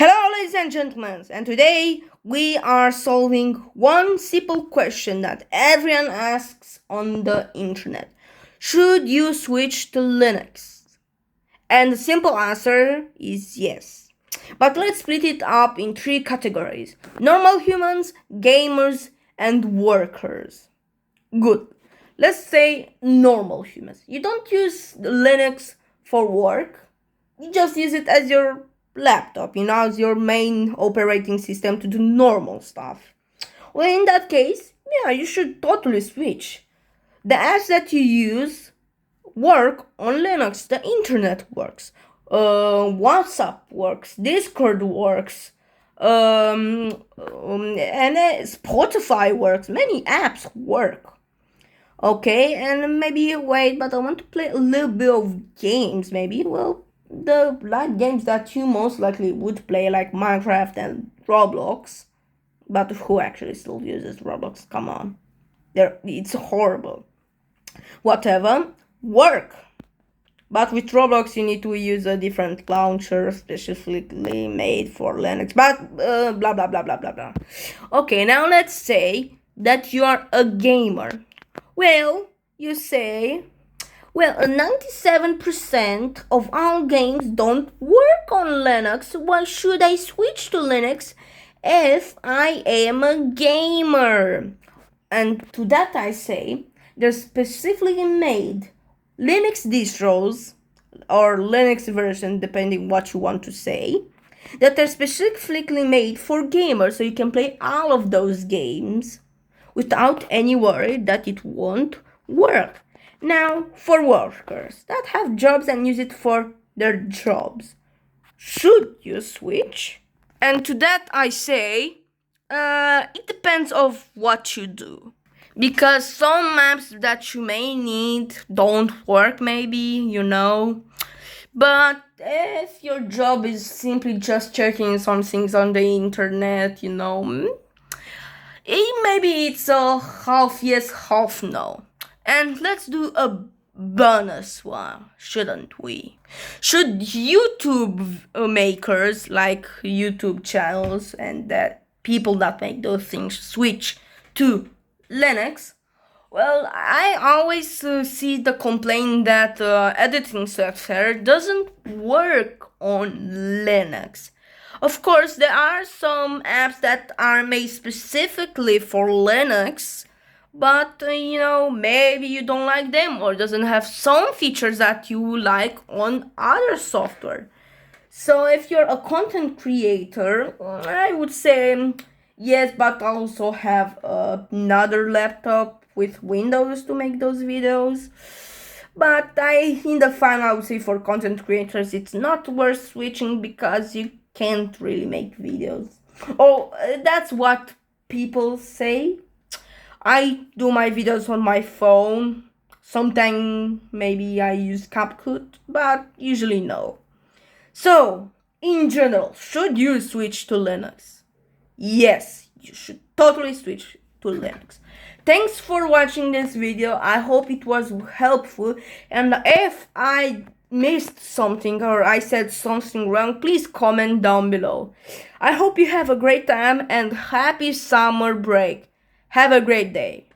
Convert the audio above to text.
Hello, ladies and gentlemen, and today we are solving one simple question that everyone asks on the internet. Should you switch to Linux? And the simple answer is yes. But let's split it up in three categories: normal humans, gamers, and workers. Good. Let's say normal humans. You don't use Linux for work, you just use it as your laptop, as your main operating system to do normal stuff. Well, in that case, yeah, you should totally switch. The apps that you use work on Linux. The internet works. WhatsApp works. Discord works. And Spotify works. Many apps work. Okay, and maybe wait, but I want to play a little bit of games. Maybe, well, the light games that you most likely would play, like Minecraft and Roblox. But who actually still uses Roblox? Come on, it's horrible. Whatever, work. But with Roblox, you need to use a different launcher specifically made for Linux. But blah blah blah blah blah blah. Okay, now let's say that you are a gamer. Well, you say, well, 97% of all games don't work on Linux. Why should I switch to Linux if I am a gamer? And to that I say, there's specifically made Linux distros, or Linux version, depending what you want to say, that are specifically made for gamers, so you can play all of those games without any worry that it won't work. Now, for workers that have jobs and use it for their jobs, should you switch? And to that I say, it depends of what you do. Because some maps that you may need don't work, maybe, But if your job is simply just checking some things on the internet, maybe it's a half yes, half no. And let's do a bonus one, shouldn't we? Should YouTube makers, like YouTube channels and that people that make those things, switch to Linux? Well, I always see the complaint that editing software doesn't work on Linux. Of course, there are some apps that are made specifically for Linux, but maybe you don't like them or doesn't have some features that you like on other software. So if you're a content creator, I would say yes, but also have another laptop with Windows to make those videos. But in the final, I would say for content creators, it's not worth switching because you can't really make videos. Oh, that's what people say. I do my videos on my phone. Sometimes maybe I use CapCut, but usually no. So, in general, should you switch to Linux? Yes, you should totally switch to Linux. Thanks for watching this video. I hope it was helpful, and if I missed something or I said something wrong, please comment down below. I hope you have a great time and happy summer break. Have a great day.